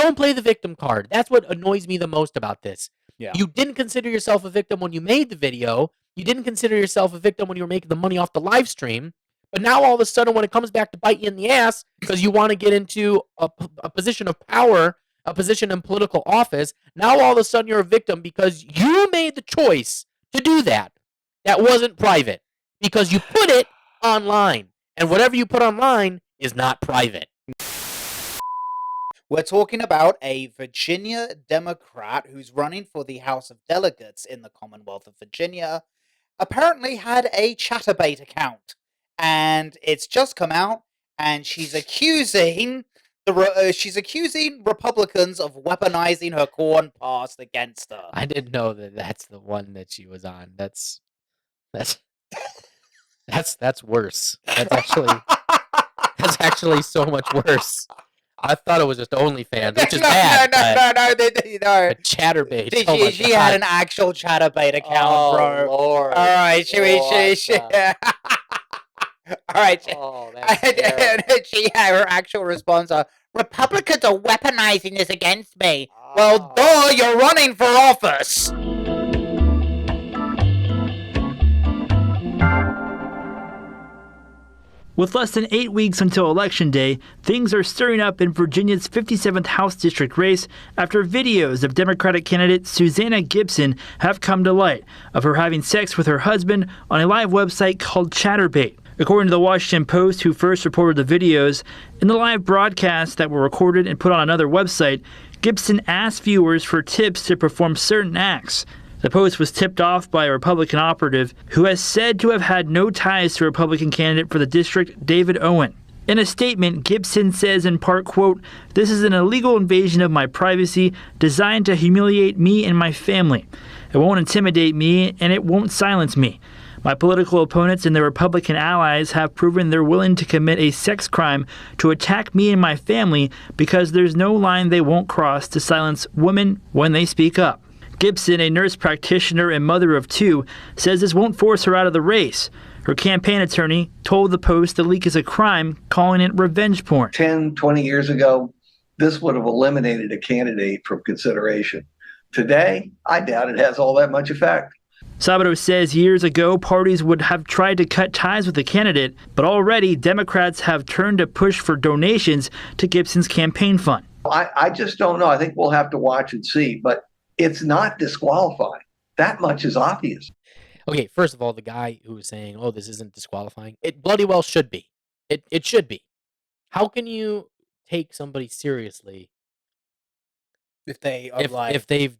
don't play the victim card. That's what annoys me the most about this. Yeah. You didn't consider yourself a victim when you made the video. You didn't consider yourself a victim when you were making the money off the live stream. But now all of a sudden, when it comes back to bite you in the ass because you want to get into a position of power, a position in political office, now all of a sudden you're a victim because you made the choice to do that. That wasn't private because you put it online. And whatever you put online is not private. We're talking about a Virginia Democrat who's running for the House of Delegates in the Commonwealth of Virginia. Apparently had a Chatterbait account, and it's just come out, and she's accusing Republicans of weaponizing her corn past against her. I didn't know that that's the one that she was on. That's worse. That's actually so much worse. I thought it was just OnlyFans, which is bad. No. A Chatterbait. She had an actual Chatterbait account, bro. Lord. All right, all right. Oh, that's She had her actual response. Republicans are weaponizing this against me. Well, duh, you're running for office. With less than 8 weeks until Election Day, things are stirring up in Virginia's 57th House District race after videos of Democratic candidate Susanna Gibson have come to light of her having sex with her husband on a live website called Chatterbait. According to the Washington Post, who first reported the videos, in the live broadcasts that were recorded and put on another website, Gibson asked viewers for tips to perform certain acts. The Post was tipped off by a Republican operative who has said to have had no ties to Republican candidate for the district, David Owen. In a statement, Gibson says in part, quote, "This is an illegal invasion of my privacy designed to humiliate me and my family. It won't intimidate me and it won't silence me. My political opponents and their Republican allies have proven they're willing to commit a sex crime to attack me and my family because there's no line they won't cross to silence women when they speak up." Gibson, a nurse practitioner and mother of 2, says this won't force her out of the race. Her campaign attorney told the Post the leak is a crime, calling it revenge porn. 10, 20 years ago, this would have eliminated a candidate from consideration. Today, I doubt it has all that much effect. Sabato says years ago, parties would have tried to cut ties with the candidate, but already Democrats have turned to push for donations to Gibson's campaign fund. I just don't know. I think we'll have to watch and see, but it's not disqualifying. That much is obvious. Okay, first of all, the guy who was saying, "Oh, this isn't disqualifying," it bloody well should be. It should be. How can you take somebody seriously If they are if they've,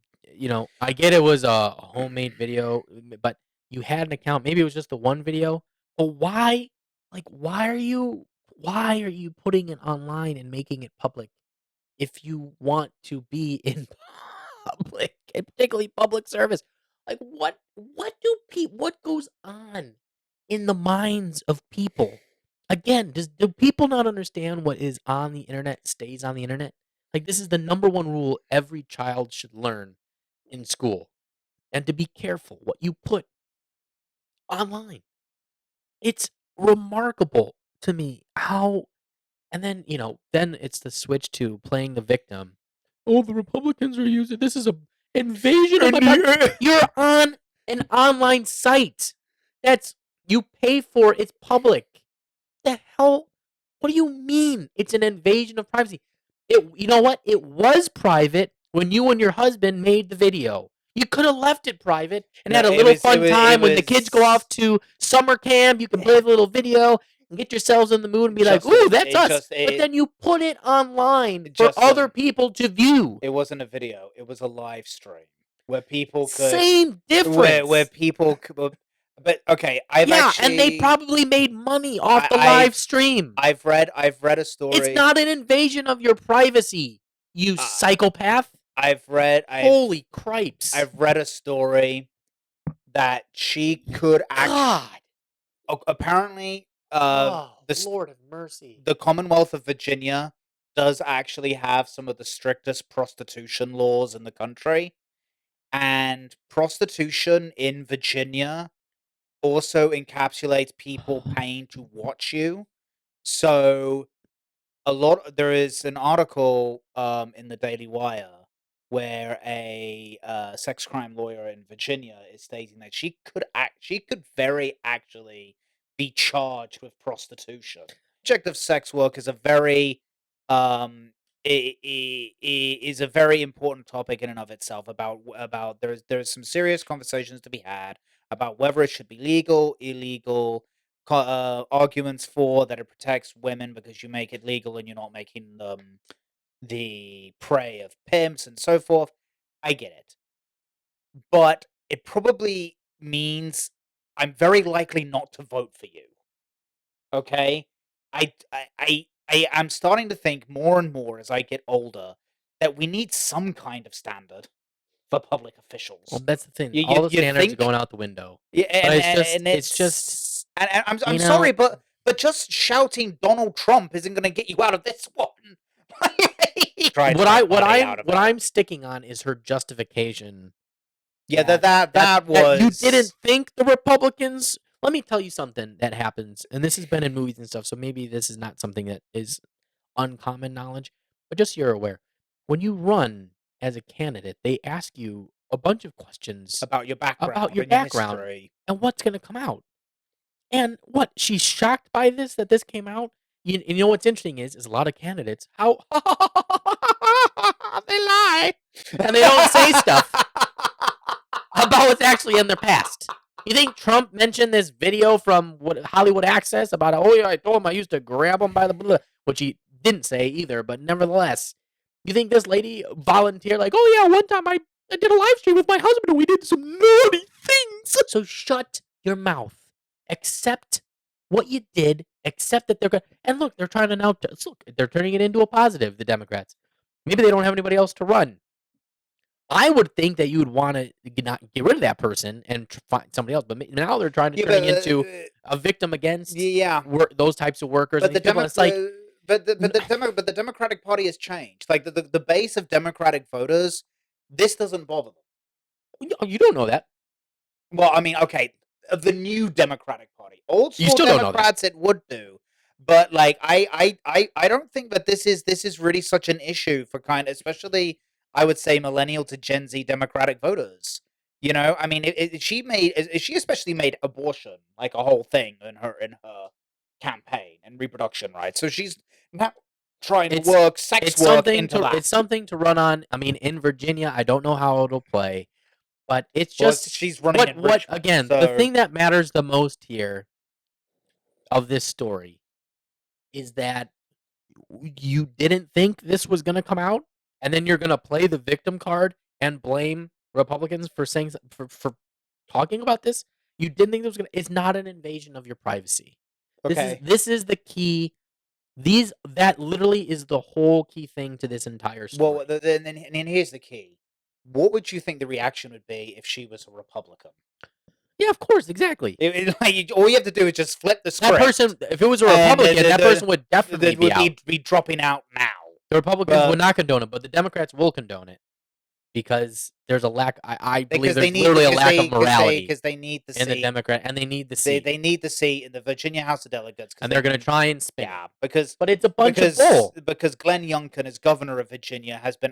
I get it was a homemade video, but you had an account. Maybe it was just the one video. But why? Like, why are you putting it online and making it public if you want to be in public, and particularly public service? Like, what goes on in the minds of people? Again, do people not understand what is on the internet stays on the internet? Like, this is the number one rule every child should learn in school, and to be careful what you put online. It's remarkable to me how, and then then it's the switch to playing the victim. Oh, the Republicans are using this is a invasion of my privacy. You're on an online site that's you pay for. It's public. The hell? What do you mean? It's an invasion of privacy. You know what? It was private when you and your husband made the video. You could have left it private and had a little fun time when the kids go off to summer camp. You can play the little video and get yourselves in the mood and be like, "Ooh, that's us." But then you put it online for other people to view. It wasn't a video. It was a live stream where people could... Same difference. Where people could... But okay, and they probably made money off the live stream. I've read a story. It's not an invasion of your privacy, you psychopath. Holy cripes! I've read a story that she could actually. Apparently, Lord of mercy. The Commonwealth of Virginia does actually have some of the strictest prostitution laws in the country, and prostitution in Virginia also encapsulates people paying to watch you. So there is an article in the Daily Wire where a sex crime lawyer in Virginia is stating that she could very actually be charged with prostitution. Subject of sex work is a very is a very important topic in and of itself. About there's some serious conversations to be had about whether it should be legal, illegal, arguments for that it protects women because you make it legal and you're not making them the prey of pimps and so forth. I get it. But it probably means I'm very likely not to vote for you. Okay? I'm starting to think more and more as I get older that we need some kind of standard for public Well, officials. that's the thing. You All the you standards are think going out the window. yeah, But and it's just, and I'm you sorry, know, but just shouting Donald Trump isn't going to get you out of this one. Try to what make money out of what it. I'm sticking on is her justification. Yeah, that that was you didn't think the Republicans. Let me tell you something that happens, and this has been in movies and stuff. So maybe this is not something that is uncommon knowledge, but just so you're aware, when you run as a candidate, they ask you a bunch of questions about your background, about your and background history. and what's going to come out. And what she's shocked by that this came out. You know what's interesting is a lot of candidates how they lie and they don't say stuff about what's actually in their past. You think Trump mentioned this video from what Hollywood Access about? Oh yeah, I told him I used to grab him by the blah, which he didn't say either. But nevertheless, you think this lady volunteered like, oh yeah, one time I did a live stream with my husband and we did some naughty things. So shut your mouth. Accept what you did. Accept that they're going. And look, they're trying to now. Look, they're turning it into a positive. The Democrats. Maybe they don't have anybody else to run. I would think that you would want to not get rid of that person and find somebody else, but now they're trying to turn it into a victim against those types of workers. But and people, it's like, but the Democratic Party has changed. Like the base of Democratic voters, this doesn't bother them. You don't know that. Well, I mean, okay, of the new Democratic Party, old school still don't know that. Democrats, it would do. But like, I don't think that this is really such an issue for especially I would say millennial to Gen Z Democratic voters. You know, I mean, she especially made abortion like a whole thing in her campaign and reproduction rights. So she's not trying to work sex work into that. It's something to run on. I mean, in Virginia, I don't know how it'll play, but it's just she's running in what Richmond, again. so The thing that matters the most here of this story is that you didn't think this was going to come out, and then you're going to play the victim card and blame Republicans for saying for talking about this. You didn't think this was going to. It's not an invasion of your privacy. okay. This is the key. That literally is the whole key thing to this entire story. Well, then here's the key. What would you think the reaction would be if she was a Republican? Yeah, of course, exactly. All you have to do is just flip the script. That person, if it was a Republican, that person would definitely be out. Be dropping out now. The Republicans would not condone it, but the Democrats will condone it because there's a lack. I believe there's literally a lack of morality because they need the in the seat. Democrat, and they need the seat. They need the seat in the Virginia House of Delegates, and they're going to try and spin. Yeah, but it's a bunch of bull. Because Glenn Youngkin, as governor of Virginia, has been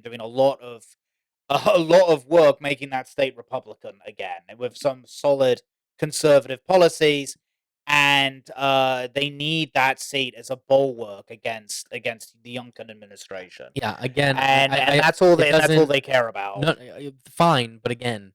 doing a lot of work making that state Republican again, with some solid conservative policies, and they need that seat as a bulwark against the Youngkin administration. Yeah, again, and that's all they care about. No, fine, but again,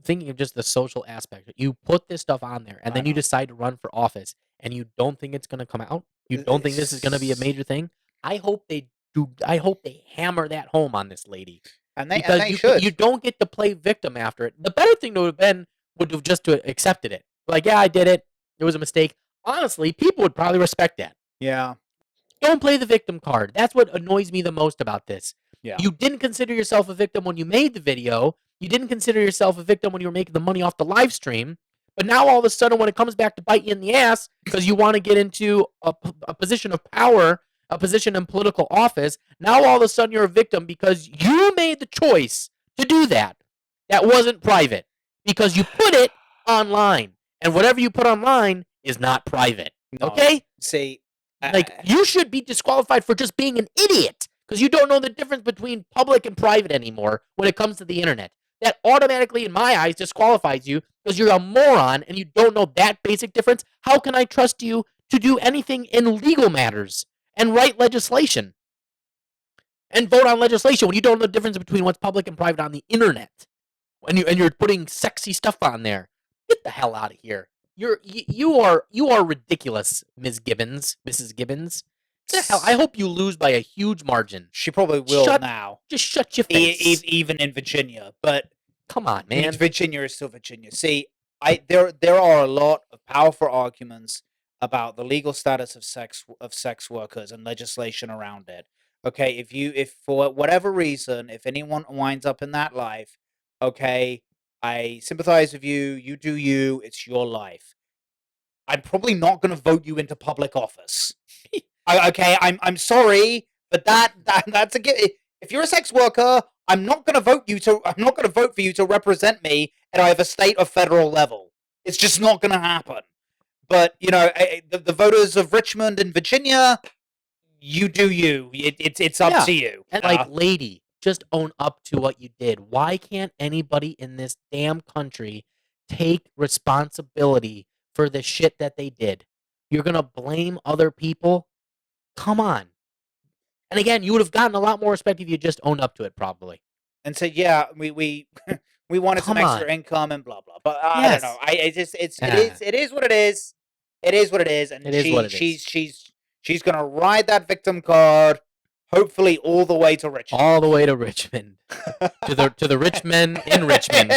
thinking of just the social aspect, you put this stuff on there, and then you decide to run for office, and you don't think it's going to come out. You don't think this is going to be a major thing. I hope they do. I hope they hammer that home on this lady. And they should. You don't get to play victim after it. The better thing to have been would have just to accepted it. Like, yeah, I did it. It was a mistake. Honestly, people would probably respect that. Yeah. Don't play the victim card. That's what annoys me the most about this. Yeah. You didn't consider yourself a victim when you made the video. You didn't consider yourself a victim when you were making the money off the live stream. But now all of a sudden, when it comes back to bite you in the ass because you want to get into a position of power, a position in political office, now all of a sudden you're a victim because you made the choice to do that. That wasn't private because you put it online. And whatever you put online is not private. No. Okay? See, Like, you should be disqualified for just being an idiot because you don't know the difference between public and private anymore when it comes to the internet. That automatically, in my eyes, disqualifies you because you're a moron and you don't know that basic difference. How can I trust you to do anything in legal matters and write legislation and vote on legislation when you don't know the difference between what's public and private on the internet? And you're putting sexy stuff on there. Get the hell out of here. You are ridiculous, Ms. Gibbons, Mrs. Gibbons. The hell! I hope you lose by a huge margin. She probably will now. Just shut your face. Even in Virginia, but come on, I mean, man. Virginia is still Virginia. See, there are a lot of powerful arguments about the legal status of sex workers and legislation around it. Okay, if for whatever reason, if anyone winds up in that life, okay, I sympathize with you. You do you. It's your life. I'm probably not going to vote you into public office. Okay, I'm sorry, but that's a if you're a sex worker, I'm not going to vote for you to represent me at either state or federal level. It's just not going to happen. But the voters of Richmond and Virginia, you do you. It's up to you. And lady, just own up to what you did. Why can't anybody in this damn country take responsibility for the shit that they did? You're gonna blame other people? Come on. And again, you would have gotten a lot more respect if you just owned up to it, probably. And said, "Yeah, we wanted some extra income and blah blah." But I don't know. It is what it is. It is what it is. And she's gonna ride that victim card, hopefully all the way to Richmond. All the way to Richmond. to the rich men in Richmond.